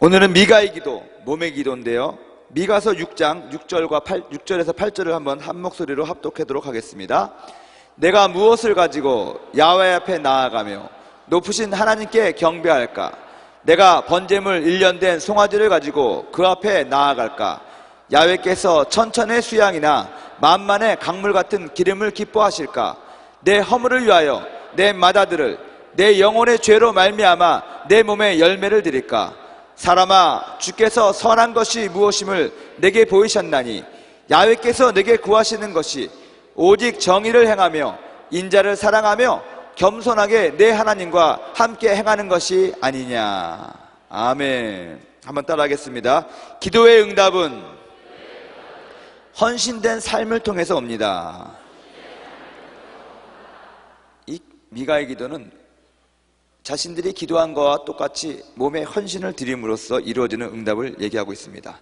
오늘은 미가의 기도, 몸의 기도인데요. 미가서 6장 6절에서 8절을 한번 한 목소리로 합독하도록 하겠습니다. 내가 무엇을 가지고 야훼 앞에 나아가며 높으신 하나님께 경배할까? 내가 번제물 1년 된 송아지를 가지고 그 앞에 나아갈까? 야훼께서 천천의 수양이나 만만의 강물 같은 기름을 기뻐하실까? 내 허물을 위하여 내 맏아들을 내 영혼의 죄로 말미암아 내 몸에 열매를 드릴까? 사람아, 주께서 선한 것이 무엇임을 내게 보이셨나니 야훼께서 내게 구하시는 것이 오직 정의를 행하며 인자를 사랑하며 겸손하게 내 하나님과 함께 행하는 것이 아니냐. 아멘. 한번 따라하겠습니다. 기도의 응답은 헌신된 삶을 통해서 옵니다. 이 미가의 기도는 자신들이 기도한 것과 똑같이 몸에 헌신을 드림으로써 이루어지는 응답을 얘기하고 있습니다.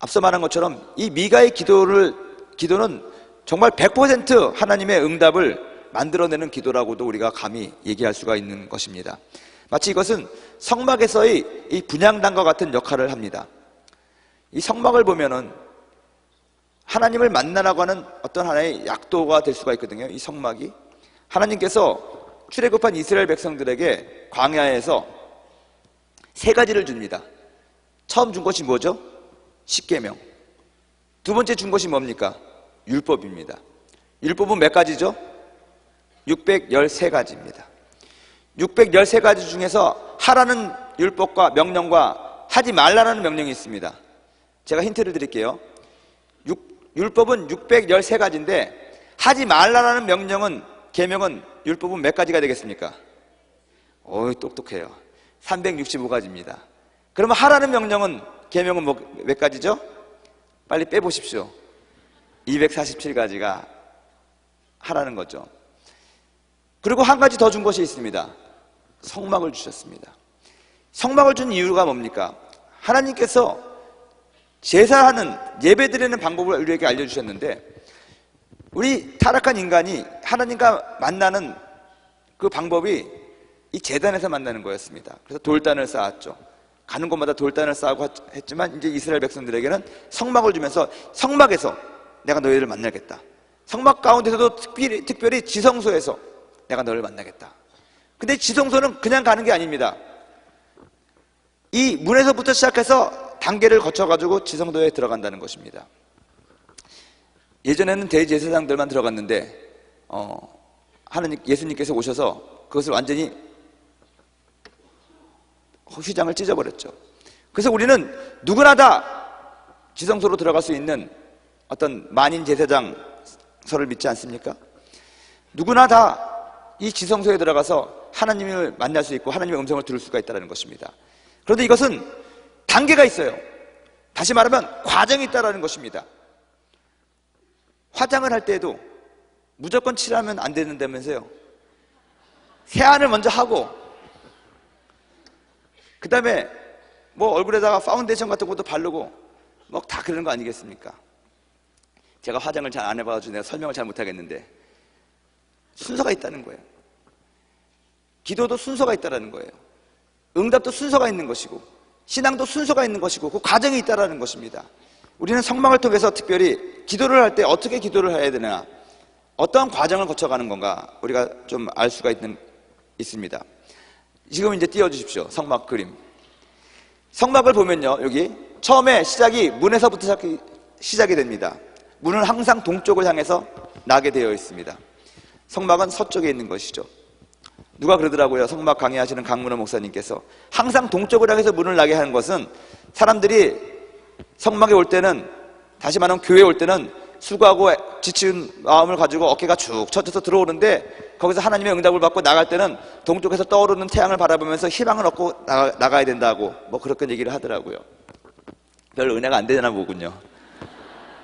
앞서 말한 것처럼 이 미가의 기도는 정말 100% 하나님의 응답을 만들어내는 기도라고도 우리가 감히 얘기할 수가 있는 것입니다. 마치 이것은 성막에서의 이 분향단과 같은 역할을 합니다. 이 성막을 보면은 하나님을 만나라고 하는 어떤 하나의 약도가 될 수가 있거든요. 이 성막이 하나님께서 출애굽한 이스라엘 백성들에게 광야에서 세 가지를 줍니다. 처음 준 것이 뭐죠? 십계명. 두 번째 준 것이 뭡니까? 율법입니다. 율법은 몇 가지죠? 613가지입니다. 613가지 중에서 하라는 율법과 명령과 하지 말라는 명령이 있습니다. 제가 힌트를 드릴게요. 율법은 613가지인데 하지 말라는 명령은, 계명은, 율법은 몇 가지가 되겠습니까? 똑똑해요. 365가지입니다. 그러면 하라는 명령은, 계명은 몇 가지죠? 빨리 빼보십시오. 247가지가 하라는 거죠. 그리고 한 가지 더 준 것이 있습니다. 성막을 주셨습니다. 성막을 준 이유가 뭡니까? 하나님께서 제사하는, 예배드리는 방법을 우리에게 알려주셨는데, 우리 타락한 인간이 하나님과 만나는 그 방법이 이 제단에서 만나는 거였습니다. 그래서 돌단을 쌓았죠. 가는 곳마다 돌단을 쌓고 했지만 이제 이스라엘 백성들에게는 성막을 주면서 성막에서 내가 너희를 만나겠다. 성막 가운데서도 특별히 지성소에서 내가 너를 만나겠다. 근데 지성소는 그냥 가는 게 아닙니다. 이 문에서부터 시작해서 단계를 거쳐가지고 지성소에 들어간다는 것입니다. 예전에는 대제사장들만 들어갔는데 예수님께서 오셔서 그것을 완전히 휘장을 찢어버렸죠. 그래서 우리는 누구나 다 지성소로 들어갈 수 있는 어떤 만인 제사장서를 믿지 않습니까? 누구나 다 이 지성소에 들어가서 하나님을 만날 수 있고 하나님의 음성을 들을 수가 있다는 것입니다. 그런데 이것은 단계가 있어요. 다시 말하면 과정이 있다는 것입니다. 화장을 할 때에도 무조건 칠하면 안 되는다면서요. 세안을 먼저 하고 그 다음에 얼굴에다가 파운데이션 같은 것도 바르고 다 그러는 거 아니겠습니까? 제가 화장을 잘 안 해봐가지고 내가 설명을 잘 못하겠는데 순서가 있다는 거예요. 기도도 순서가 있다는 거예요. 응답도 순서가 있는 것이고 신앙도 순서가 있는 것이고 그 과정이 있다는 것입니다. 우리는 성막을 통해서 특별히 기도를 할 때 어떻게 기도를 해야 되나, 어떠한 과정을 거쳐가는 건가 우리가 좀 알 수가 있습니다. 지금 이제 띄워주십시오. 성막 그림. 성막을 보면요, 여기 처음에 시작이 문에서부터 시작이 됩니다. 문은 항상 동쪽을 향해서 나게 되어 있습니다. 성막은 서쪽에 있는 것이죠. 누가 그러더라고요. 성막 강의하시는 강문호 목사님께서 항상 동쪽을 향해서 문을 나게 하는 것은 사람들이 성막에 올 때는, 다시 말하면 교회에 올 때는 수고하고 지친 마음을 가지고 어깨가 축 처져서 들어오는데 거기서 하나님의 응답을 받고 나갈 때는 동쪽에서 떠오르는 태양을 바라보면서 희망을 얻고 나가야 된다고 그렇게 얘기를 하더라고요. 별 은혜가 안 되나 보군요.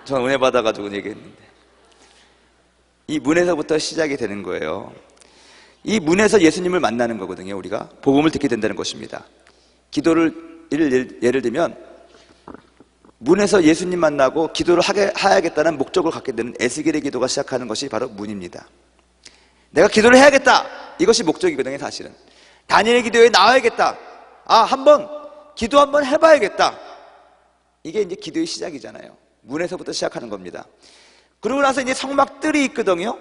저는 은혜 받아가지고 얘기했는데 이 문에서부터 시작이 되는 거예요. 이 문에서 예수님을 만나는 거거든요. 우리가 복음을 듣게 된다는 것입니다. 기도를 예를 들면 문에서 예수님 만나고 기도를 해야겠다는 목적을 갖게 되는 에스겔의 기도가 시작하는 것이 바로 문입니다. 내가 기도를 해야겠다, 이것이 목적이거든요. 사실은 다니엘의 기도에 나와야겠다, 한번 기도 한번 해봐야겠다. 이게 이제 기도의 시작이잖아요. 문에서부터 시작하는 겁니다. 그러고 나서 이제 성막 뜰이 있거든요.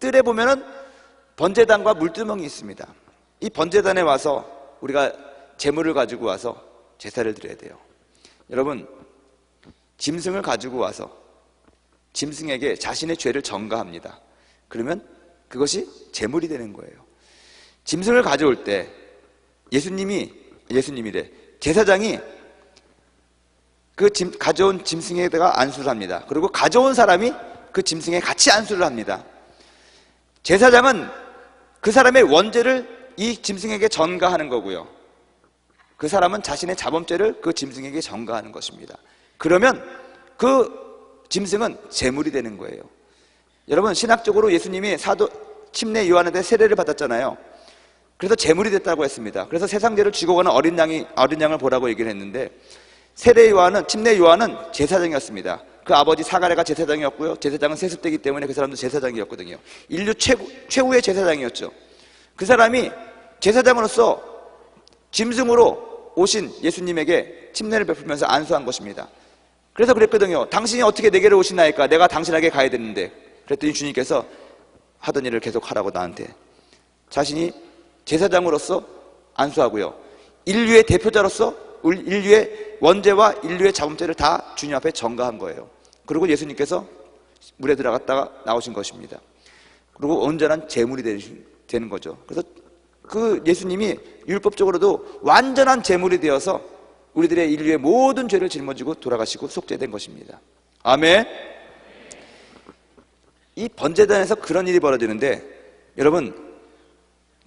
뜰에 보면은 번제단과 물두멍이 있습니다. 이 번제단에 와서 우리가 제물을 가지고 와서 제사를 드려야 돼요. 여러분, 짐승을 가지고 와서 짐승에게 자신의 죄를 전가합니다. 그러면 그것이 제물이 되는 거예요. 짐승을 가져올 때 예수님이래, 제사장이 가져온 짐승에다가 안수를 합니다. 그리고 가져온 사람이 그 짐승에 같이 안수를 합니다. 제사장은 그 사람의 원죄를 이 짐승에게 전가하는 거고요. 그 사람은 자신의 자범죄를 그 짐승에게 전가하는 것입니다. 그러면 그 짐승은 제물이 되는 거예요. 여러분, 신학적으로 예수님이 사도 침례 요한한테 세례를 받았잖아요. 그래서 제물이 됐다고 했습니다. 그래서 세상죄를 지고 가는 어린 양을 보라고 얘기를 했는데, 침례 요한은 제사장이었습니다. 그 아버지 사가랴가 제사장이었고요. 제사장은 세습되기 때문에 그 사람도 제사장이었거든요. 인류 최후의 제사장이었죠. 그 사람이 제사장으로서 짐승으로 오신 예수님에게 침례를 베풀면서 안수한 것입니다. 그래서 그랬거든요. 당신이 어떻게 내게로 오시나이까? 내가 당신에게 가야 되는데. 그랬더니 주님께서 하던 일을 계속 하라고 나한테 자신이 제사장으로서 안수하고요. 인류의 대표자로서 인류의 원죄와 인류의 자범죄를 다 주님 앞에 전가한 거예요. 그리고 예수님께서 물에 들어갔다가 나오신 것입니다. 그리고 온전한 제물이 되는 거죠. 그래서 그 예수님이 율법적으로도 완전한 제물이 되어서 우리들의 인류의 모든 죄를 짊어지고 돌아가시고 속죄된 것입니다. 아멘. 이 번제단에서 그런 일이 벌어지는데, 여러분,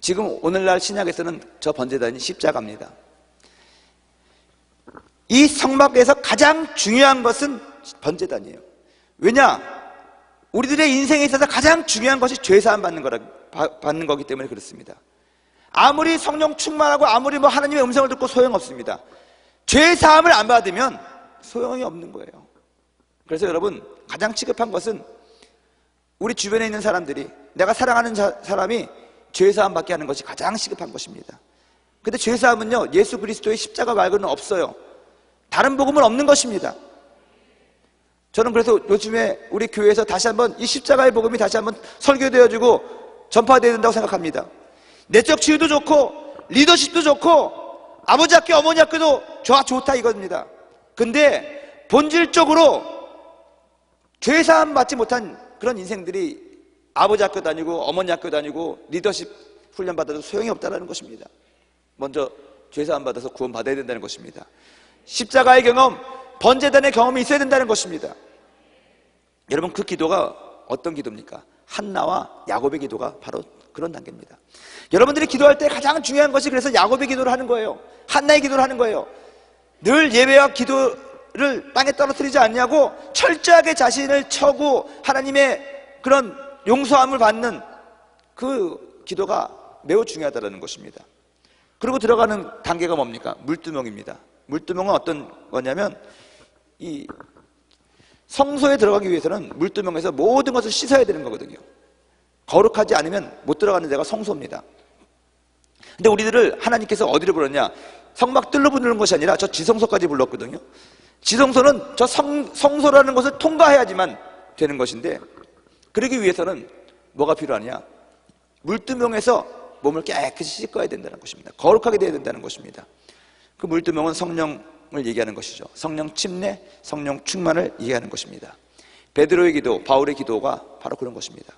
지금 오늘날 신약에서는 저 번제단이 십자가입니다. 이 성막에서 가장 중요한 것은 번제단이에요. 왜냐? 우리들의 인생에 있어서 가장 중요한 것이 죄사함 받는 거기 때문에 그렇습니다. 아무리 성령 충만하고 아무리 하나님의 음성을 듣고 소용없습니다. 죄사함을 안 받으면 소용이 없는 거예요. 그래서 여러분, 가장 시급한 것은 우리 주변에 있는 사람들이, 내가 사랑하는 사람이 죄사함 받게 하는 것이 가장 시급한 것입니다. 근데 죄사함은요, 예수 그리스도의 십자가 말고는 없어요. 다른 복음은 없는 것입니다. 저는 그래서 요즘에 우리 교회에서 다시 한번 이 십자가의 복음이 다시 한번 설교되어지고 전파되어야 된다고 생각합니다. 내적 치유도 좋고 리더십도 좋고 아버지 학교 어머니 학교도 좋다 이겁니다. 근데 본질적으로 죄사함 받지 못한 그런 인생들이 아버지 학교 다니고 어머니 학교 다니고 리더십 훈련 받아도 소용이 없다는 것입니다. 먼저 죄사함 받아서 구원 받아야 된다는 것입니다. 십자가의 경험, 번제단의 경험이 있어야 된다는 것입니다. 여러분, 그 기도가 어떤 기도입니까? 한나와 야곱의 기도가 바로 그런 단계입니다. 여러분들이 기도할 때 가장 중요한 것이 그래서 야곱의 기도를 하는 거예요. 한나의 기도를 하는 거예요. 늘 예배와 기도를 땅에 떨어뜨리지 않냐고 철저하게 자신을 쳐고 하나님의 그런 용서함을 받는 그 기도가 매우 중요하다는 것입니다. 그리고 들어가는 단계가 뭡니까? 물두멍입니다. 물두멍은 어떤 거냐면, 이 성소에 들어가기 위해서는 물두멍에서 모든 것을 씻어야 되는 거거든요. 거룩하지 않으면 못 들어가는 데가 성소입니다. 근데 우리들을 하나님께서 어디로 불렀냐? 성막 뜰로 부르는 것이 아니라 저 지성소까지 불렀거든요. 지성소는 저 성소라는 것을 통과해야지만 되는 것인데, 그러기 위해서는 뭐가 필요하냐? 물두멍에서 몸을 깨끗이 씻어야 된다는 것입니다. 거룩하게 되어야 된다는 것입니다. 그 물두멍은 성령을 얘기하는 것이죠. 성령 침례, 성령 충만을 얘기하는 것입니다. 베드로의 기도, 바울의 기도가 바로 그런 것입니다.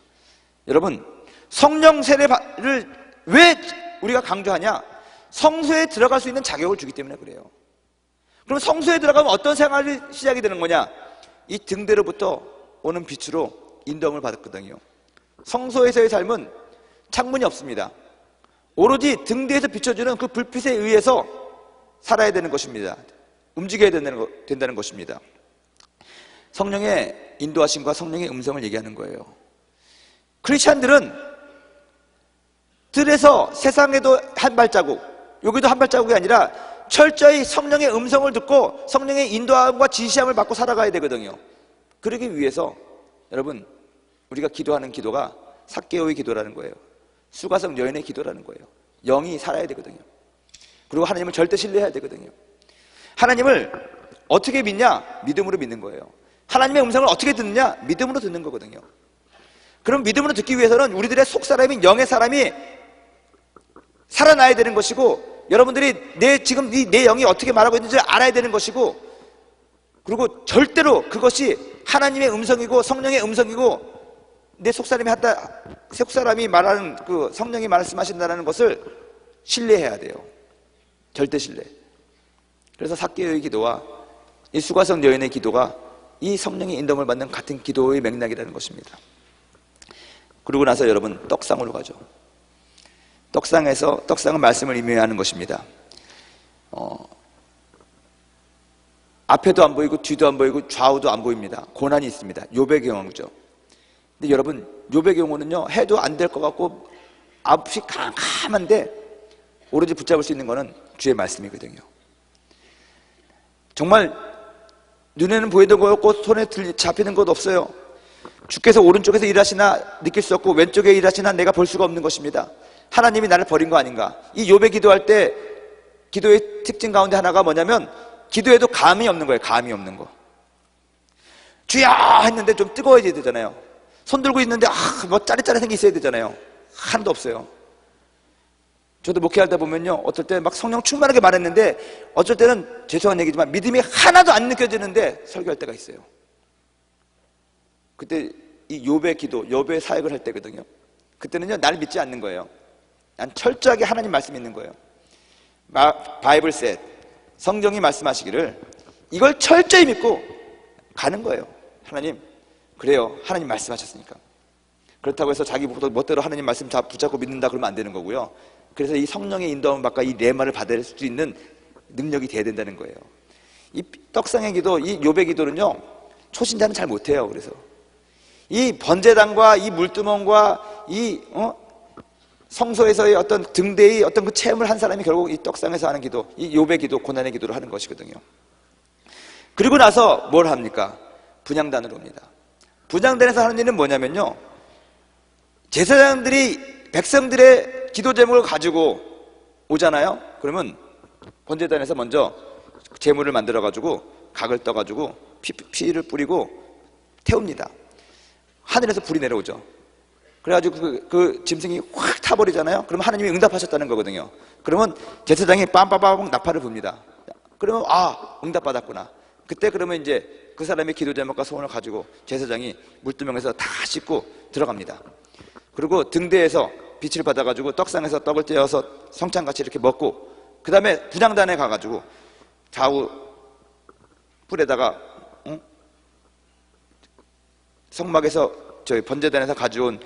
여러분, 성령 세례를 왜 우리가 강조하냐? 성소에 들어갈 수 있는 자격을 주기 때문에 그래요. 그럼 성소에 들어가면 어떤 생활이 시작이 되는 거냐? 이 등대로부터 오는 빛으로 인도함을 받았거든요. 성소에서의 삶은 창문이 없습니다. 오로지 등대에서 비춰주는 그 불빛에 의해서 살아야 되는 것입니다. 움직여야 된다는 것입니다. 성령의 인도하심과 성령의 음성을 얘기하는 거예요. 크리스찬들은 들에서 세상에도 한 발자국, 여기도 한 발자국이 아니라 철저히 성령의 음성을 듣고 성령의 인도함과 지시함을 받고 살아가야 되거든요. 그러기 위해서 여러분, 우리가 기도하는 기도가 삭개오의 기도라는 거예요. 수가성 여인의 기도라는 거예요. 영이 살아야 되거든요. 그리고 하나님을 절대 신뢰해야 되거든요. 하나님을 어떻게 믿냐? 믿음으로 믿는 거예요. 하나님의 음성을 어떻게 듣느냐? 믿음으로 듣는 거거든요. 그럼 믿음으로 듣기 위해서는 우리들의 속사람인 영의 사람이 살아나야 되는 것이고, 여러분들이 지금 내 영이 어떻게 말하고 있는지 알아야 되는 것이고, 그리고 절대로 그것이 하나님의 음성이고 성령의 음성이고 내 속사람이 말하는 그 성령이 말씀하신다는 것을 신뢰해야 돼요. 절대 신뢰. 그래서 삭개오의 기도와 이 수가성 여인의 기도가 이 성령의 인도를 받는 같은 기도의 맥락이라는 것입니다. 그러고 나서 여러분 떡상으로 가죠. 떡상은 말씀을 의미하는 것입니다. 앞에도 안 보이고 뒤도 안 보이고 좌우도 안 보입니다. 고난이 있습니다. 욥의 경우죠. 근데 여러분 욥의 경우는요, 해도 안 될 것 같고 앞이 캄캄한데 오로지 붙잡을 수 있는 것은 주의 말씀이거든요. 정말 눈에는 보이는 것 없고 손에 잡히는 것 없어요. 주께서 오른쪽에서 일하시나 느낄 수 없고 왼쪽에 일하시나 내가 볼 수가 없는 것입니다. 하나님이 나를 버린 거 아닌가. 이 욥의 기도할 때 기도의 특징 가운데 하나가 뭐냐면, 기도에도 감이 없는 거예요. 감이 없는 거. 주야 했는데 좀 뜨거워져야 되잖아요. 손 들고 있는데 뭐 짜릿짜릿한 게 있어야 되잖아요. 하나도 없어요. 저도 목회하다 보면요, 어떨 때 막 성령 충만하게 말했는데 어쩔 때는 죄송한 얘기지만 믿음이 하나도 안 느껴지는데 설교할 때가 있어요. 그때 이 욥의 기도, 욥의 사역을 할 때거든요. 그때는요, 날 믿지 않는 거예요. 난 철저하게 하나님 말씀 있는 거예요. 바이블 셋, 성경이 말씀하시기를 이걸 철저히 믿고 가는 거예요. 하나님, 그래요. 하나님 말씀하셨으니까. 그렇다고 해서 자기 멋대로 하나님 말씀 다 붙잡고 믿는다 그러면 안 되는 거고요. 그래서 이 성령의 인도함을 받고 이 레마를 받을 수 있는 능력이 돼야 된다는 거예요. 이 떡상의 기도, 이 욥의 기도는요, 초신자는 잘 못해요. 그래서 이 번제단과 이 물두멍과 이 성소에서의 어떤 등대의 어떤 그 체험을 한 사람이 결국 이 떡상에서 하는 기도, 이 욥의 기도, 고난의 기도를 하는 것이거든요. 그리고 나서 뭘 합니까? 분향단으로 옵니다. 분향단에서 하는 일은 뭐냐면요, 제사장들이 백성들의 기도 제목을 가지고 오잖아요. 그러면 번제단에서 먼저 제물을 만들어 가지고 각을 떠 가지고 피를 뿌리고 태웁니다. 하늘에서 불이 내려오죠. 그래가지고 그 짐승이 확 타버리잖아요. 그러면 하나님이 응답하셨다는 거거든요. 그러면 제사장이 빰빰빰 나팔을 붑니다. 그러면 응답받았구나. 그때 그러면 이제 그 사람의 기도 제목과 소원을 가지고 제사장이 물두멍에서 다 씻고 들어갑니다. 그리고 등대에서 빛을 받아가지고 떡상에서 떡을 떼어서 성찬같이 이렇게 먹고, 그 다음에 분향단에 가가지고 좌우 뿔에다가 성막에서 저희 번제단에서 가져온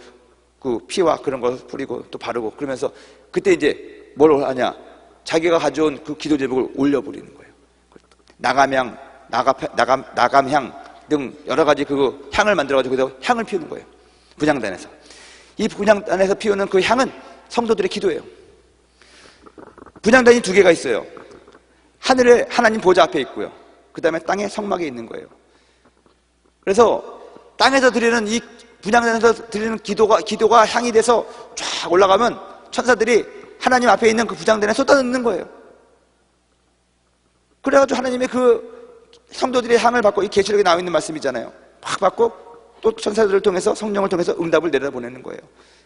그 피와 그런 걸 뿌리고 또 바르고, 그러면서 그때 이제 뭘 하냐, 자기가 가져온 그 기도 제목을 올려버리는 거예요. 나감향, 나감향 등 여러 가지 그 향을 만들어가지고 거기다 향을 피우는 거예요. 분향단에서. 이 분향단에서 피우는 그 향은 성도들의 기도예요. 분향단이 두 개가 있어요. 하늘에 하나님 보좌 앞에 있고요, 그 다음에 땅에 성막에 있는 거예요. 그래서 땅에서 드리는 이 분향단에서 드리는 기도가 향이 돼서 쫙 올라가면 천사들이 하나님 앞에 있는 그 분향단에 쏟아넣는 거예요. 그래가지고 하나님의 그 성도들의 향을 받고, 이 계시록에 나와 있는 말씀이잖아요. 확 받고 또 천사들을 통해서 성령을 통해서 응답을 내려보내는 거예요.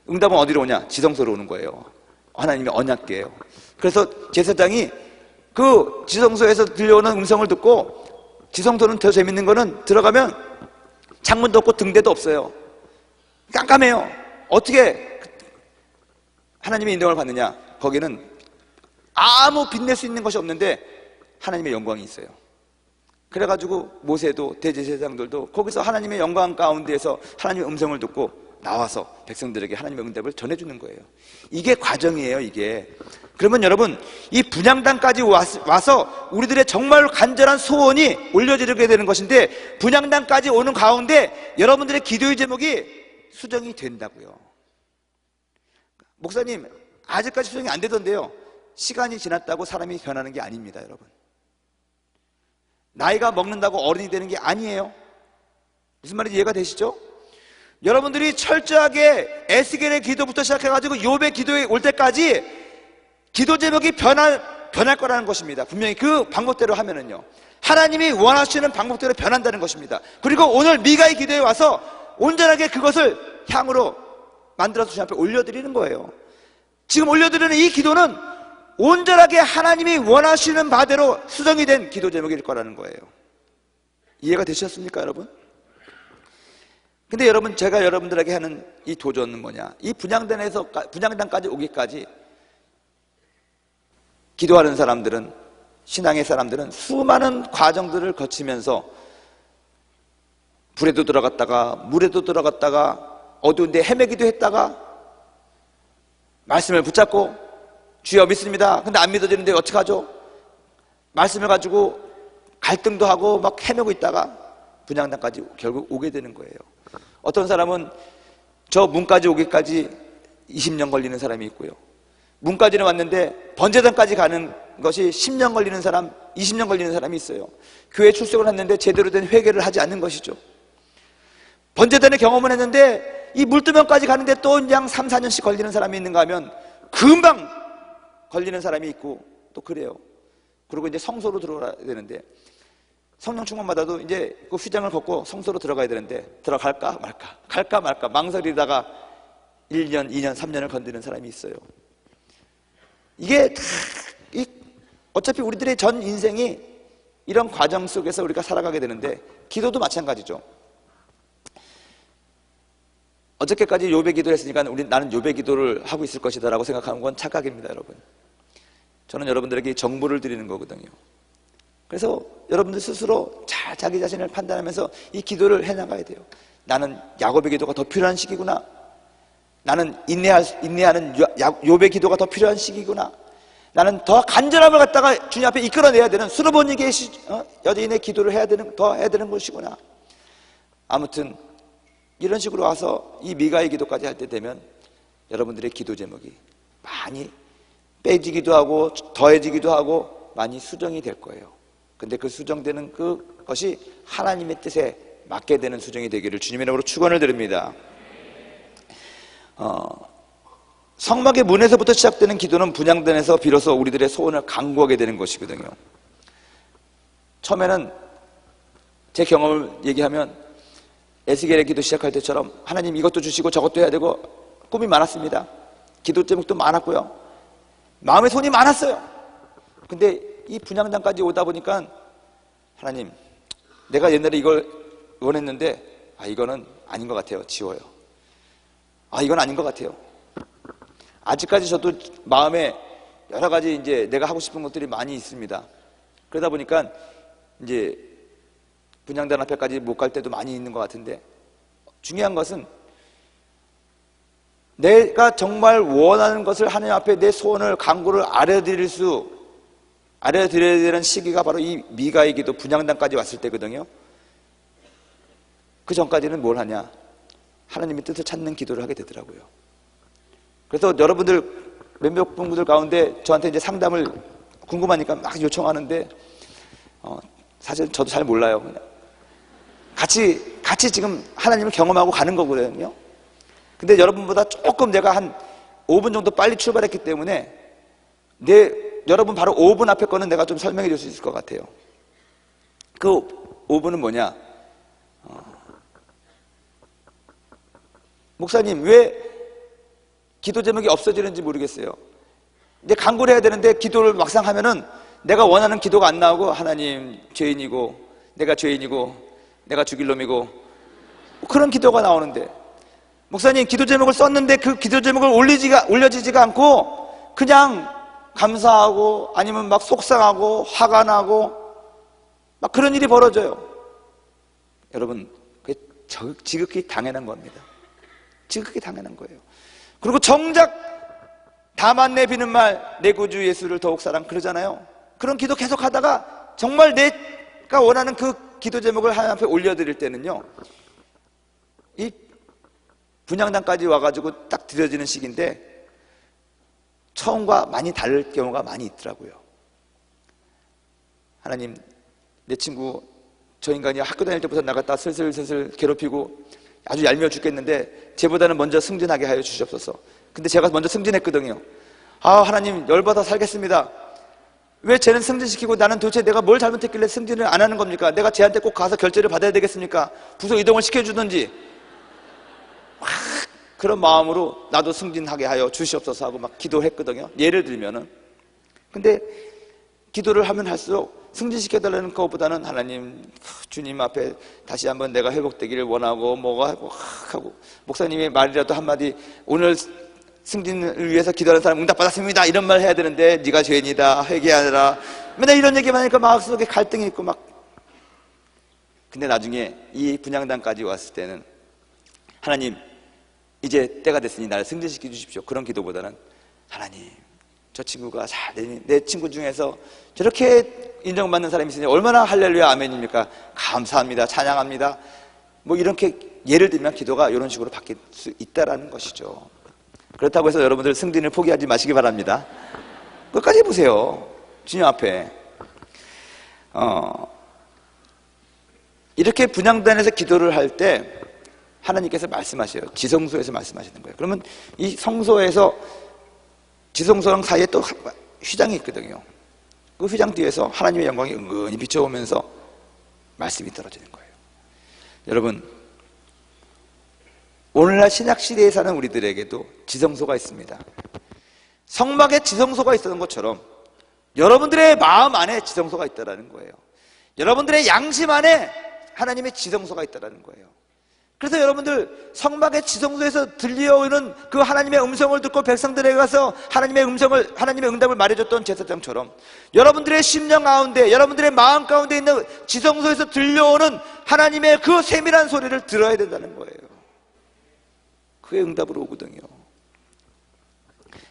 응답은 어디로 오냐? 지성소로 오는 거예요. 하나님의 언약궤예요. 그래서 제사장이 그 지성소에서 들려오는 음성을 듣고, 지성소는 더 재밌는 거는 들어가면 창문도 없고 등대도 없어요. 깜깜해요. 어떻게 하나님의 인도를 받느냐? 거기는 아무 빛낼 수 있는 것이 없는데 하나님의 영광이 있어요. 그래가지고 모세도 대제사장들도 거기서 하나님의 영광 가운데에서 하나님의 음성을 듣고 나와서 백성들에게 하나님의 응답을 전해주는 거예요. 이게 과정이에요, 이게. 그러면 여러분, 이 분향단까지 와서 우리들의 정말 간절한 소원이 올려지게 되는 것인데, 분향단까지 오는 가운데 여러분들의 기도의 제목이 수정이 된다고요. 목사님, 아직까지 수정이 안 되던데요. 시간이 지났다고 사람이 변하는 게 아닙니다, 여러분. 나이가 먹는다고 어른이 되는 게 아니에요. 무슨 말인지 이해가 되시죠? 여러분들이 철저하게 에스겔의 기도부터 시작해가지고 욥의 기도에 올 때까지 기도 제목이 변할 거라는 것입니다. 분명히 그 방법대로 하면은요, 하나님이 원하시는 방법대로 변한다는 것입니다. 그리고 오늘 미가의 기도에 와서 온전하게 그것을 향으로 만들어서 주님 앞에 올려드리는 거예요. 지금 올려드리는 이 기도는 온전하게 하나님이 원하시는 바대로 수정이 된 기도 제목일 거라는 거예요. 이해가 되셨습니까, 여러분? 근데 여러분, 제가 여러분들에게 하는 이 도전은 뭐냐? 이 분향단까지 오기까지 기도하는 사람들은, 신앙의 사람들은 수많은 과정들을 거치면서 불에도 들어갔다가 물에도 들어갔다가 어두운데 헤매기도 했다가 말씀을 붙잡고 주여 믿습니다. 근데 안 믿어지는데 어떡하죠? 말씀을 가지고 갈등도 하고 막 헤매고 있다가 분향단까지 결국 오게 되는 거예요. 어떤 사람은 저 문까지 오기까지 20년 걸리는 사람이 있고요, 문까지는 왔는데 번제단까지 가는 것이 10년 걸리는 사람, 20년 걸리는 사람이 있어요. 교회 출석을 했는데 제대로 된 회개를 하지 않는 것이죠. 번제단의 경험을 했는데 이 물두멍까지 가는데 또 그냥 3, 4년씩 걸리는 사람이 있는가 하면 금방 걸리는 사람이 있고 또 그래요. 그리고 이제 성소로 들어가야 되는데 성령 충만 받아도 이제 그 휘장을 걷고 성소로 들어가야 되는데 들어갈까 말까, 갈까 말까 망설이다가 1년, 2년, 3년을 건드리는 사람이 있어요. 이게 다 어차피 우리들의 전 인생이 이런 과정 속에서 우리가 살아가게 되는데 기도도 마찬가지죠. 어저께까지 요배 기도를 했으니까 나는 요배 기도를 하고 있을 것이다 라고 생각하는 건 착각입니다, 여러분. 저는 여러분들에게 정보를 드리는 거거든요. 그래서 여러분들 스스로 잘 자기 자신을 판단하면서 이 기도를 해나가야 돼요. 나는 야곱의 기도가 더 필요한 시기구나. 나는 인내하는 욥의 기도가 더 필요한 시기구나. 나는 더 간절함을 갖다가 주님 앞에 이끌어내야 되는 수르보니게 여인의 기도를 더 해야 되는 것이구나. 아무튼 이런 식으로 와서 이 미가의 기도까지 할 때 되면 여러분들의 기도 제목이 많이 빼지기도 하고 더해지기도 하고 많이 수정이 될 거예요. 근데 그 수정되는 그것이 하나님의 뜻에 맞게 되는 수정이 되기를 주님의 이름으로 축원을 드립니다. 성막의 문에서부터 시작되는 기도는 분향단에서 비로소 우리들의 소원을 간구하게 되는 것이거든요. 처음에는 제 경험을 얘기하면 에스겔의 기도 시작할 때처럼 하나님 이것도 주시고 저것도 해야 되고 꿈이 많았습니다. 기도 제목도 많았고요, 마음의 손이 많았어요. 근데 이 분향단까지 오다 보니까 하나님, 내가 옛날에 이걸 원했는데 이거는 아닌 것 같아요. 지워요. 이건 아닌 것 같아요. 아직까지 저도 마음에 여러 가지 이제 내가 하고 싶은 것들이 많이 있습니다. 그러다 보니까 이제 분향단 앞에까지 못 갈 때도 많이 있는 것 같은데, 중요한 것은 내가 정말 원하는 것을 하나님 앞에 내 소원을 간구를 알려드려야 되는 시기가 바로 이 미가의 기도 분향단까지 왔을 때거든요. 그 전까지는 뭘 하냐? 하나님의 뜻을 찾는 기도를 하게 되더라고요. 그래서 여러분들 몇몇 분들 가운데 저한테 이제 상담을 궁금하니까 막 요청하는데 사실 저도 잘 몰라요. 그냥 같이 지금 하나님을 경험하고 가는 거거든요. 근데 여러분보다 조금 내가 한 5분 정도 빨리 출발했기 때문에 여러분 바로 5분 앞에 거는 내가 좀 설명해 줄 수 있을 것 같아요. 그 5분은 뭐냐? 목사님, 왜 기도 제목이 없어지는지 모르겠어요. 근데 간구를 해야 되는데 기도를 막상 하면은 내가 원하는 기도가 안 나오고, 하나님 죄인이고 내가 죽일 놈이고 그런 기도가 나오는데, 목사님 기도 제목을 썼는데 그 기도 제목을 올려지지가 않고 그냥 감사하고 아니면 막 속상하고 화가 나고 막 그런 일이 벌어져요. 여러분, 그게 지극히 당연한 겁니다. 지극히 당연한 거예요. 그리고 정작 다만 내 비는 말 내 구주 예수를 더욱 사랑, 그러잖아요. 그런 기도 계속 하다가 정말 내가 원하는 그 기도 제목을 하나님 앞에 올려드릴 때는요, 이 분향단까지 와가지고 딱 드려지는 시기인데 처음과 많이 다를 경우가 많이 있더라고요. 하나님, 내 친구 저 인간이 학교 다닐 때부터 나갔다 슬슬 괴롭히고 아주 얄미워 죽겠는데 쟤보다는 먼저 승진하게 하여 주시옵소서. 근데 제가 먼저 승진했거든요. 하나님 열받아 살겠습니다. 왜 쟤는 승진시키고 나는 도대체 내가 뭘 잘못했길래 승진을 안 하는 겁니까? 내가 쟤한테 꼭 가서 결제를 받아야 되겠습니까? 부서 이동을 시켜주든지. 막 그런 마음으로 나도 승진하게 하여 주시옵소서 하고 막 기도했거든요. 예를 들면은. 근데 기도를 하면 할수록 승진시켜달라는 것보다는 하나님, 주님 앞에 다시 한번 내가 회복되기를 원하고 뭐가 하고 목사님의 말이라도 한마디, 오늘 승진을 위해서 기도하는 사람 응답받았습니다 이런 말 해야 되는데 네가 죄인이다 회개하라 맨날 이런 얘기만 하니까 마음속에 갈등이 있고 막. 근데 나중에 이 분향단까지 왔을 때는 하나님 이제 때가 됐으니 나를 승진시켜 주십시오 그런 기도보다는 하나님 저 친구가 잘 되니 내 친구 중에서 저렇게 인정받는 사람이 있으니 얼마나 할렐루야 아멘입니까? 감사합니다 찬양합니다 뭐 이렇게 예를 들면 기도가 이런 식으로 바뀔 수 있다라는 것이죠. 그렇다고 해서 여러분들 승진을 포기하지 마시기 바랍니다. 끝까지 해보세요. 주님 앞에. 이렇게 분향단에서 기도를 할 때 하나님께서 말씀하셔요. 지성소에서 말씀하시는 거예요. 그러면 이 성소에서 지성소랑 사이에 또 휘장이 있거든요. 그 휘장 뒤에서 하나님의 영광이 은근히 비춰오면서 말씀이 떨어지는 거예요. 여러분, 오늘날 신약시대에 사는 우리들에게도 지성소가 있습니다. 성막에 지성소가 있었던 것처럼 여러분들의 마음 안에 지성소가 있다는 거예요. 여러분들의 양심 안에 하나님의 지성소가 있다는 거예요. 그래서 여러분들 성막의 지성소에서 들려오는 그 하나님의 음성을 듣고 백성들에게 가서 하나님의 응답을 말해줬던 제사장처럼 여러분들의 심령 가운데, 여러분들의 마음 가운데 있는 지성소에서 들려오는 하나님의 그 세밀한 소리를 들어야 된다는 거예요. 그의 응답으로 오거든요.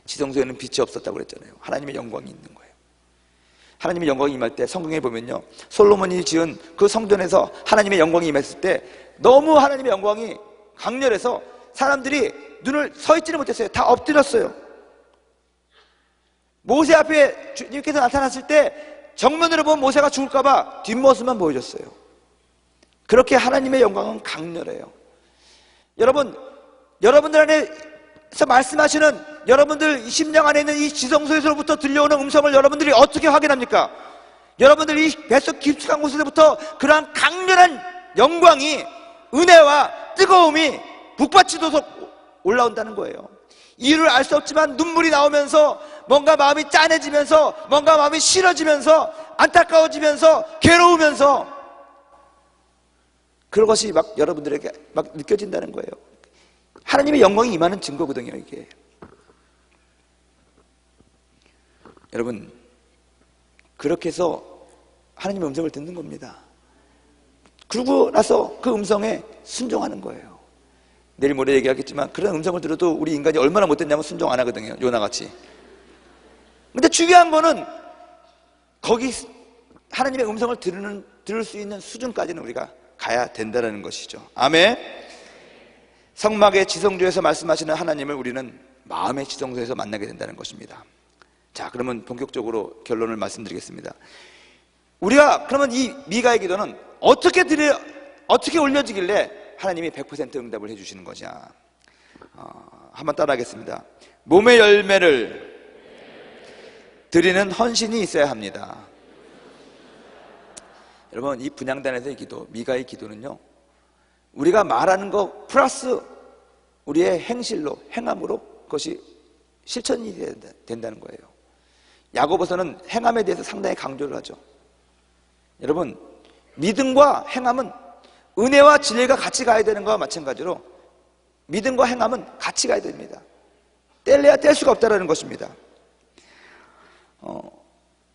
지성소에는 빛이 없었다고 그랬잖아요. 하나님의 영광이 있는 거예요. 하나님의 영광이 임할 때 성경에 보면요, 솔로몬이 지은 그 성전에서 하나님의 영광이 임했을 때 너무 하나님의 영광이 강렬해서 사람들이 눈을 서 있지를 못했어요. 다 엎드렸어요. 모세 앞에 주님께서 나타났을 때 정면으로 보면 모세가 죽을까봐 뒷모습만 보여줬어요. 그렇게 하나님의 영광은 강렬해요. 여러분들 안에서 말씀하시는, 여러분들 심령 안에 있는 이 지성소에서부터 들려오는 음성을 여러분들이 어떻게 확인합니까? 여러분들 이 뱃속 깊숙한 곳에서부터 그러한 강렬한 영광이, 은혜와 뜨거움이 북받치도록 올라온다는 거예요. 이유를 알 수 없지만 눈물이 나오면서 뭔가 마음이 짠해지면서 뭔가 마음이 싫어지면서 안타까워지면서 괴로우면서 그것이 막 여러분들에게 막 느껴진다는 거예요. 하나님의 영광이 임하는 증거거든요, 이게. 여러분, 그렇게 해서 하나님의 음성을 듣는 겁니다. 그러고 나서 그 음성에 순종하는 거예요. 내일 모레 얘기하겠지만 그런 음성을 들어도 우리 인간이 얼마나 못됐냐면 순종 안 하거든요, 요나같이. 근데 중요한 거는 거기 하나님의 음성을 들을 수 있는 수준까지는 우리가 가야 된다는 것이죠. 아멘. 성막의 지성소에서 말씀하시는 하나님을 우리는 마음의 지성소에서 만나게 된다는 것입니다. 자, 그러면 본격적으로 결론을 말씀드리겠습니다. 우리가 그러면 이 미가의 기도는 어떻게 올려지길래 하나님이 100% 응답을 해주시는 거냐? 한번 따라하겠습니다. 몸의 열매를 드리는 헌신이 있어야 합니다. 여러분, 이 분향단에서의 기도, 미가의 기도는요, 우리가 말하는 거 플러스 우리의 행실로, 행함으로 그것이 실천이 된다는 거예요. 야고보서는 행함에 대해서 상당히 강조를 하죠. 여러분, 믿음과 행함은 은혜와 진리가 같이 가야 되는 것과 마찬가지로 믿음과 행함은 같이 가야 됩니다. 뗄래야 뗄 수가 없다는 것입니다.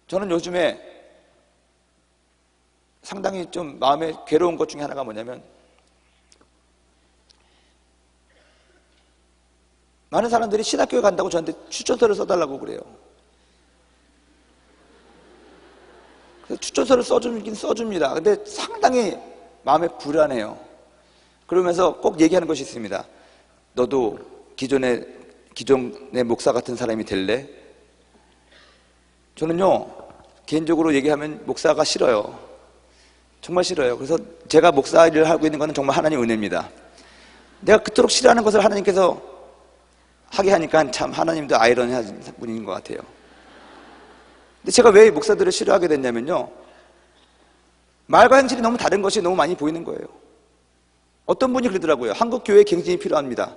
저는 요즘에 상당히 좀 마음에 괴로운 것 중에 하나가 뭐냐면, 많은 사람들이 신학교에 간다고 저한테 추천서를 써달라고 그래요. 그래서 추천서를 써주긴 써줍니다. 근데 상당히 마음에 불안해요. 그러면서 꼭 얘기하는 것이 있습니다. 너도 기존의 목사 같은 사람이 될래? 저는요, 개인적으로 얘기하면 목사가 싫어요. 정말 싫어요. 그래서 제가 목사 일을 하고 있는 것은 정말 하나님 은혜입니다. 내가 그토록 싫어하는 것을 하나님께서 하게 하니까 참 하나님도 아이러니한 분인 것 같아요. 근데 제가 왜 목사들을 싫어하게 됐냐면요, 말과 행실이 너무 다른 것이 너무 많이 보이는 거예요. 어떤 분이 그러더라고요. 한국 교회에 갱신이 필요합니다.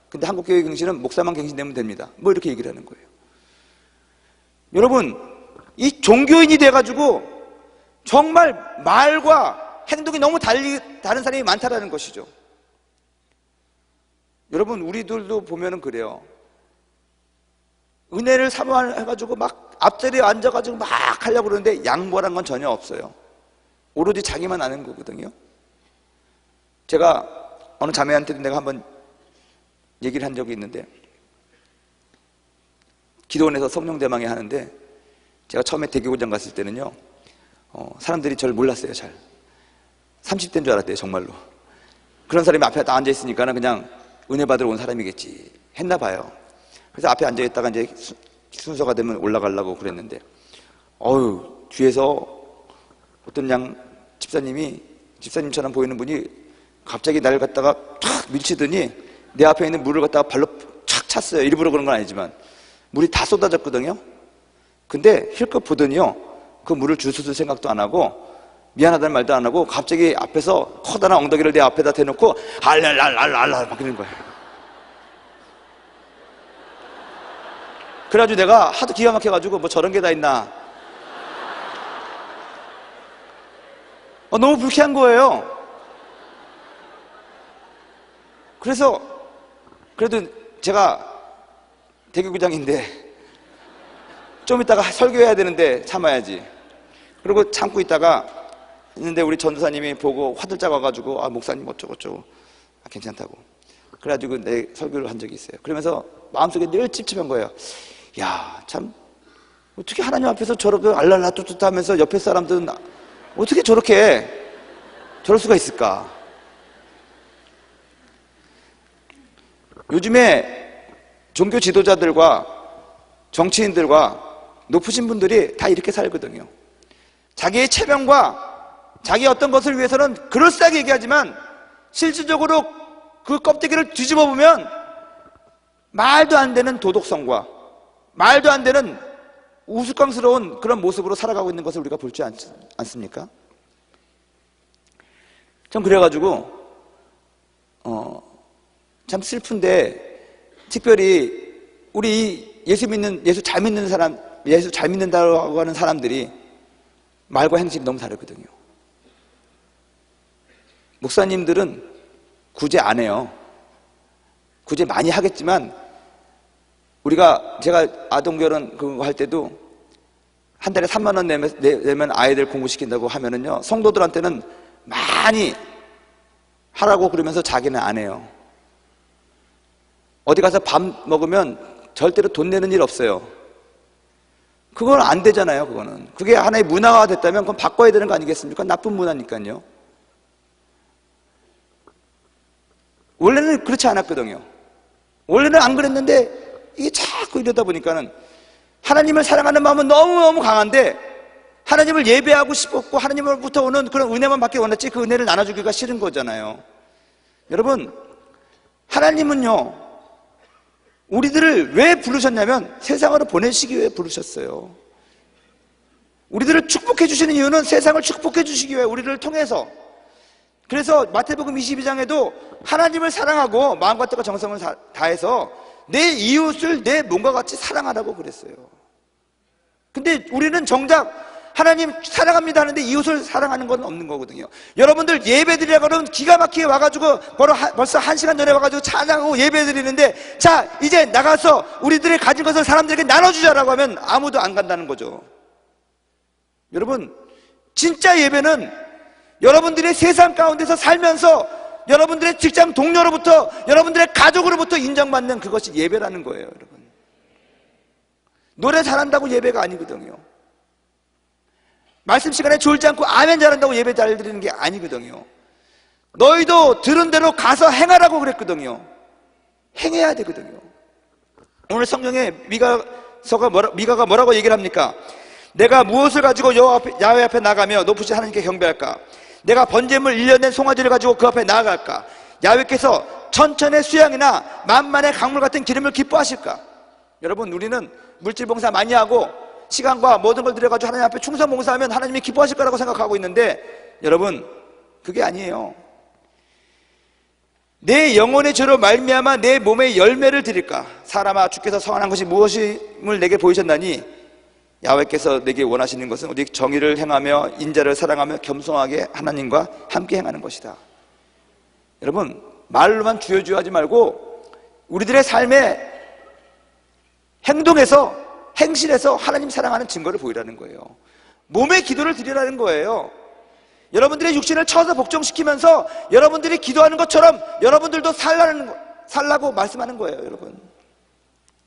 근데 한국 교회 갱신은 목사만 갱신되면 됩니다. 뭐 이렇게 얘기를 하는 거예요. 여러분, 이 종교인이 돼가지고 정말 말과 행동이 너무 다른 사람이 많다라는 것이죠. 여러분, 우리들도 보면은 그래요. 은혜를 사모해가지고 막 앞자리에 앉아가지고 막 하려고 그러는데 양보란 건 전혀 없어요. 오로지 자기만 아는 거거든요. 제가 어느 자매한테도 내가 한번 얘기를 한 적이 있는데, 기도원에서 성령대망회 하는데 제가 처음에 대교구장 갔을 때는요, 사람들이 저를 몰랐어요. 잘 30대인 줄 알았대요. 정말로. 그런 사람이 앞에 다 앉아있으니까 그냥 은혜 받으러 온 사람이겠지 했나 봐요. 그래서 앞에 앉아있다가 이제 순서가 되면 올라가려고 그랬는데, 뒤에서 어떤 집사님처럼 보이는 분이 갑자기 나를 갖다가 탁 밀치더니 내 앞에 있는 물을 갖다가 발로 착 찼어요. 일부러 그런 건 아니지만 물이 다 쏟아졌거든요. 근데 힐끗 보더니요, 그 물을 주스을 생각도 안 하고 미안하다는 말도 안 하고 갑자기 앞에서 커다란 엉덩이를 내 앞에다 대놓고 알랄랄랄랄 막 그러는 거예요. 그래가지고 내가 하도 기가 막혀가지고 뭐 저런 게 다 있나, 너무 불쾌한 거예요. 그래서 그래도 제가 대교구장인데 좀 이따가 설교해야 되는데 참아야지. 그리고 참고 있다가 있는데 우리 전도사님이 보고 화들짝 와가지고 목사님 어쩌고저쩌고 괜찮다고. 그래가지고 내 설교를 한 적이 있어요. 그러면서 마음속에 늘 찝찝한 거예요. 야, 참 어떻게 하나님 앞에서 저렇게 알랄라 뚜뚜 하면서 옆에 사람들은 어떻게 저럴 수가 있을까. 요즘에 종교 지도자들과 정치인들과 높으신 분들이 다 이렇게 살거든요. 자기의 체면과 자기 어떤 것을 위해서는 그럴싸하게 얘기하지만 실질적으로 그 껍데기를 뒤집어 보면 말도 안 되는 도덕성과 말도 안 되는 우스꽝스러운 그런 모습으로 살아가고 있는 것을 우리가 볼지 않습니까? 전 그래가지고 참 슬픈데, 특별히 우리 예수 잘 믿는다고 하는 사람들이 말과 행실이 너무 다르거든요. 목사님들은 구제 안 해요. 구제 많이 하겠지만 제가 아동결혼 그거 할 때도 한 달에 3만 원 내면 아이들 공부시킨다고 하면은요, 성도들한테는 많이 하라고 그러면서 자기는 안 해요. 어디 가서 밥 먹으면 절대로 돈 내는 일 없어요. 그건 안 되잖아요. 그게 하나의 문화가 됐다면 그건 바꿔야 되는 거 아니겠습니까? 나쁜 문화니까요. 원래는 그렇지 않았거든요. 원래는 안 그랬는데 이게 자꾸 이러다 보니까는 하나님을 사랑하는 마음은 너무너무 강한데 하나님을 예배하고 싶었고 하나님으로부터 오는 그런 은혜만 받기 원했지 그 은혜를 나눠주기가 싫은 거잖아요. 여러분, 하나님은요, 우리들을 왜 부르셨냐면 세상으로 보내시기 위해 부르셨어요. 우리들을 축복해 주시는 이유는 세상을 축복해 주시기 위해 우리를 통해서. 그래서 마태복음 22장에도 하나님을 사랑하고 마음과 뜻과 정성을 다해서 내 이웃을 내 몸과 같이 사랑하라고 그랬어요. 근데 우리는 정작 하나님 사랑합니다 하는데 이웃을 사랑하는 건 없는 거거든요. 여러분들 예배드리라고 그러면 기가 막히게 와가지고 벌써 1시간 전에 와가지고 찬양하고 예배드리는데, 자 이제 나가서 우리들의 가진 것을 사람들에게 나눠주자라고 하면 아무도 안 간다는 거죠. 여러분, 진짜 예배는 여러분들의 세상 가운데서 살면서 여러분들의 직장 동료로부터 여러분들의 가족으로부터 인정받는 그것이 예배라는 거예요. 여러분, 노래 잘한다고 예배가 아니거든요. 말씀 시간에 졸지 않고 아멘 잘한다고 예배 잘 드리는 게 아니거든요. 너희도 들은 대로 가서 행하라고 그랬거든요. 행해야 되거든요. 오늘 성경에 미가가 뭐라고 얘기를 합니까? 내가 무엇을 가지고 야훼 앞에 나가며 높으신 하나님께 경배할까? 내가 번제물 1년 된 송아지를 가지고 그 앞에 나아갈까? 야훼께서 천천의 수양이나 만만의 강물 같은 기름을 기뻐하실까? 여러분, 우리는 물질 봉사 많이 하고 시간과 모든 걸 들여가지고 하나님 앞에 충성 봉사하면 하나님이 기뻐하실 거라고 생각하고 있는데, 여러분, 그게 아니에요. 내 영혼의 죄로 말미암아 내 몸에 열매를 드릴까? 사람아, 주께서 성안한 것이 무엇임을 내게 보이셨나니 야훼께서 내게 원하시는 것은 우리 정의를 행하며 인자를 사랑하며 겸손하게 하나님과 함께 행하는 것이다. 여러분, 말로만 주여 주여 하지 말고 우리들의 삶의 행동에서, 행실에서 하나님 사랑하는 증거를 보이라는 거예요. 몸의 기도를 드리라는 거예요. 여러분들의 육신을 쳐서 복종시키면서 여러분들이 기도하는 것처럼 여러분들도 살라고 말씀하는 거예요, 여러분.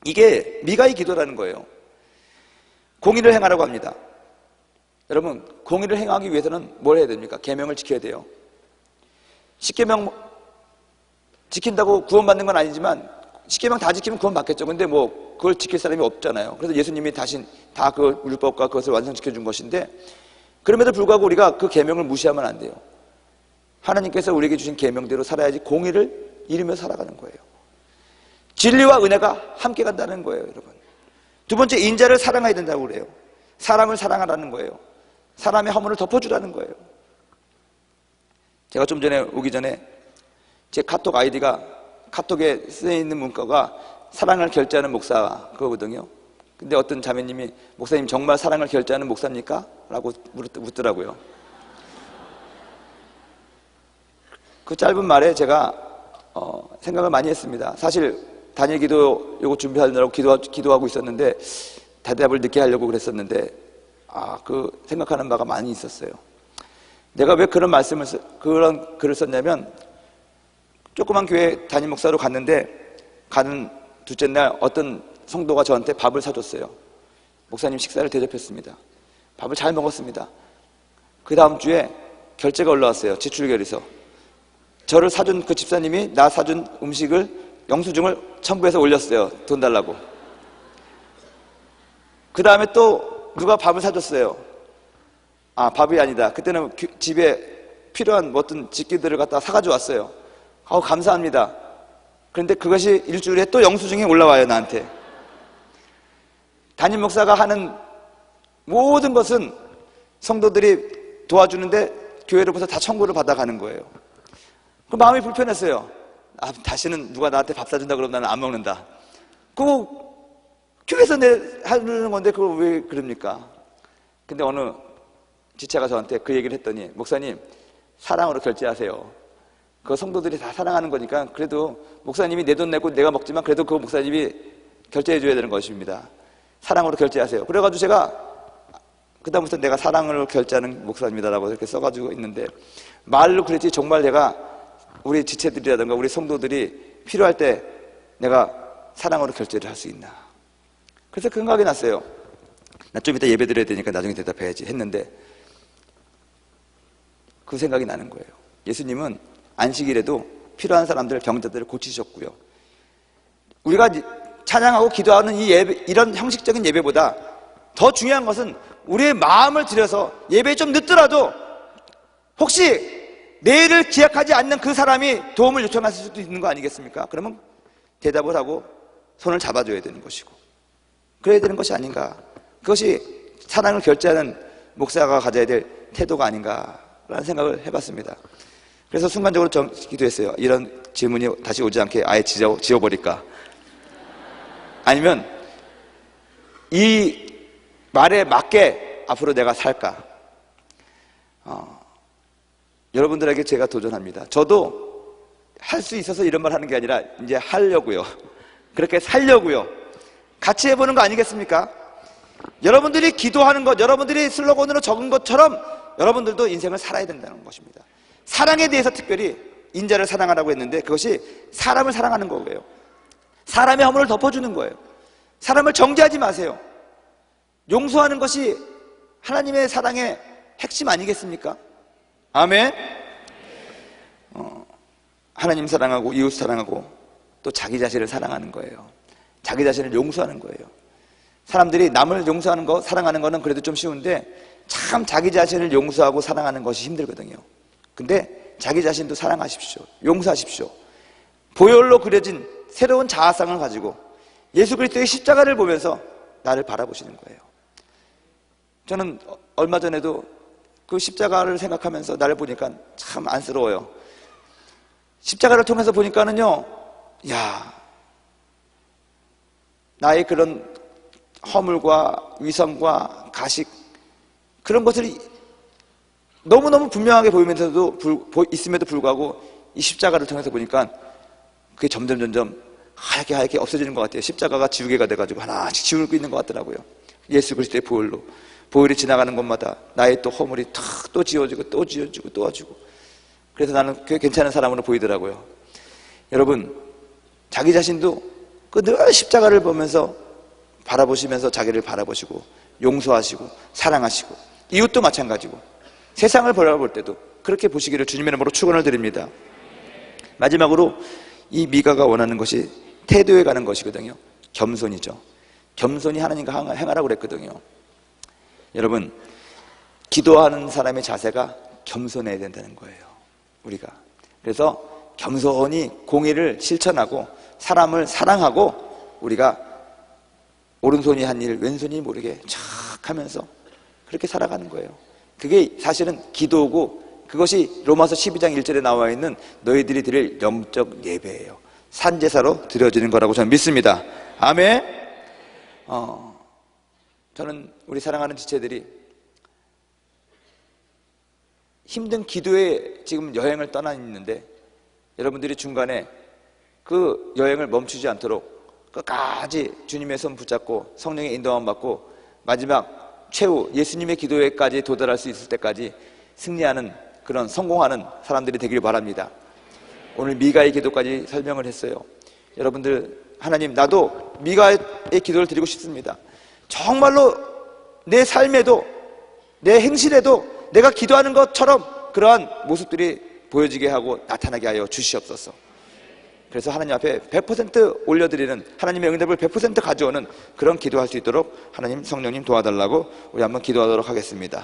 이게 미가의 기도라는 거예요. 공의를 행하라고 합니다. 여러분, 공의를 행하기 위해서는 뭘 해야 됩니까? 계명을 지켜야 돼요. 10계명 지킨다고 구원받는 건 아니지만 10계명 다 지키면 구원받겠죠. 근데 뭐 그걸 지킬 사람이 없잖아요. 그래서 예수님이 다시 다 그 율법과 그것을 완성시켜 준 것인데, 그럼에도 불구하고 우리가 그 계명을 무시하면 안 돼요. 하나님께서 우리에게 주신 계명대로 살아야지 공의를 이루며 살아가는 거예요. 진리와 은혜가 함께 간다는 거예요, 여러분. 두 번째, 인자를 사랑해야 된다고 그래요. 사람을 사랑하라는 거예요. 사람의 허물을 덮어주라는 거예요. 제가 좀 전에 오기 전에 제 카톡 아이디가, 카톡에 쓰여있는 문구가 사랑을 결제하는 목사 그거거든요. 근데 어떤 자매님이 목사님 정말 사랑을 결제하는 목사입니까? 라고 묻더라고요. 그 짧은 말에 제가 생각을 많이 했습니다. 사실 단일 기도 요거 준비하느라고 기도하고 있었는데 대답을 늦게 하려고 그랬었는데 그 생각하는 바가 많이 있었어요. 내가 왜 그런 그런 글을 썼냐면, 조그만 교회 담임 목사로 갔는데 가는 둘째 날 어떤 성도가 저한테 밥을 사줬어요. 목사님 식사를 대접했습니다. 밥을 잘 먹었습니다. 그 다음 주에 결제가 올라왔어요. 지출결에서. 저를 사준 그 집사님이 나 사준 음식을, 영수증을 첨부해서 올렸어요. 돈 달라고. 그 다음에 또 누가 밥을 사줬어요. 밥이 아니다. 그때는 집에 필요한 어떤 집기들을 갖다가 사가지고 왔어요. 감사합니다. 그런데 그것이 일주일에 또 영수증이 올라와요, 나한테. 담임 목사가 하는 모든 것은 성도들이 도와주는데 교회로부터 다 청구를 받아가는 거예요. 그 마음이 불편했어요. 다시는 누가 나한테 밥 사준다 그러면 나는 안 먹는다. 그거 교회에서 하는 건데 그걸 왜 그럽니까? 근데 어느 지체가 저한테 그 얘기를 했더니, 목사님, 사랑으로 결제하세요. 그 성도들이 다 사랑하는 거니까 그래도 목사님이 내 돈 내고 내가 먹지만 그래도 그 목사님이 결제해 줘야 되는 것입니다. 사랑으로 결제하세요. 그래가지고 제가 그다음부터 내가 사랑으로 결제하는 목사입니다라고 이렇게 써가지고 있는데, 말로 그랬지 정말 내가 우리 지체들이라든가 우리 성도들이 필요할 때 내가 사랑으로 결제를 할 수 있나. 그래서 그 생각이 났어요. 나 좀 이따 예배 드려야 되니까 나중에 대답해야지 했는데 그 생각이 나는 거예요. 예수님은 안식일에도 필요한 사람들, 병자들을 고치셨고요. 우리가 찬양하고 기도하는 이 예배, 이런 형식적인 예배보다 더 중요한 것은 우리의 마음을 들여서 예배에 좀 늦더라도 혹시 내일을 기약하지 않는 그 사람이 도움을 요청했을 수도 있는 거 아니겠습니까? 그러면 대답을 하고 손을 잡아줘야 되는 것이고 그래야 되는 것이 아닌가. 그것이 사랑을 결제하는 목사가 가져야 될 태도가 아닌가라는 생각을 해봤습니다. 그래서 순간적으로 기도했어요. 이런 질문이 다시 오지 않게 아예 지워버릴까? 아니면 이 말에 맞게 앞으로 내가 살까? 여러분들에게 제가 도전합니다. 저도 할 수 있어서 이런 말 하는 게 아니라 이제 하려고요. 그렇게 살려고요. 같이 해보는 거 아니겠습니까? 여러분들이 기도하는 것, 여러분들이 슬로건으로 적은 것처럼 여러분들도 인생을 살아야 된다는 것입니다. 사랑에 대해서 특별히 인자를 사랑하라고 했는데 그것이 사람을 사랑하는 거예요. 사람의 허물을 덮어주는 거예요. 사람을 정죄하지 마세요. 용서하는 것이 하나님의 사랑의 핵심 아니겠습니까? 아멘. 하나님 사랑하고 이웃 사랑하고 또 자기 자신을 사랑하는 거예요. 자기 자신을 용서하는 거예요. 사람들이 남을 용서하는 거, 사랑하는 거는 그래도 좀 쉬운데 참 자기 자신을 용서하고 사랑하는 것이 힘들거든요. 근데 자기 자신도 사랑하십시오. 용서하십시오. 보혈로 그려진 새로운 자아상을 가지고 예수 그리스도의 십자가를 보면서 나를 바라보시는 거예요. 저는 얼마 전에도 그 십자가를 생각하면서 나를 보니까 참 안쓰러워요. 십자가를 통해서 보니까는요, 야, 나의 그런 허물과 위선과 가식, 그런 것들이 너무너무 분명하게 있음에도 불구하고 이 십자가를 통해서 보니까 그게 점점 하얗게 없어지는 것 같아요. 십자가가 지우개가 돼가지고 하나씩 지우고 있는 것 같더라고요. 예수 그리스도의 보혈로. 보혈이 지나가는 곳마다 나의 또 허물이 탁 또 지워지고 또 지워지고 또 와주고. 그래서 나는 꽤 괜찮은 사람으로 보이더라고요. 여러분, 자기 자신도 그 늘 십자가를 보면서 바라보시면서 자기를 바라보시고 용서하시고 사랑하시고, 이웃도 마찬가지고 세상을 바라볼 때도 그렇게 보시기를 주님의 이름으로 축원을 드립니다. 마지막으로 이 미가가 원하는 것이 태도에 가는 것이거든요. 겸손이죠. 겸손히 하나님과 행하라고 그랬거든요. 여러분, 기도하는 사람의 자세가 겸손해야 된다는 거예요, 우리가. 그래서 겸손히 공의를 실천하고 사람을 사랑하고, 우리가 오른손이 한 일 왼손이 모르게 착 하면서 그렇게 살아가는 거예요. 그게 사실은 기도고, 그것이 로마서 12장 1절에 나와 있는 너희들이 드릴 영적 예배예요. 산제사로 드려지는 거라고 저는 믿습니다. 아멘. 저는 우리 사랑하는 지체들이 힘든 기도에 지금 여행을 떠나 있는데, 여러분들이 중간에 그 여행을 멈추지 않도록 끝까지 주님의 손 붙잡고 성령의 인도함 받고 마지막 최후 예수님의 기도회까지 도달할 수 있을 때까지 승리하는, 그런 성공하는 사람들이 되길 바랍니다. 오늘 미가의 기도까지 설명을 했어요. 여러분들, 하나님, 나도 미가의 기도를 드리고 싶습니다. 정말로 내 삶에도 내 행실에도 내가 기도하는 것처럼 그러한 모습들이 보여지게 하고 나타나게 하여 주시옵소서. 그래서 하나님 앞에 100% 올려드리는, 하나님의 응답을 100% 가져오는 그런 기도할 수 있도록 하나님, 성령님 도와달라고 우리 한번 기도하도록 하겠습니다.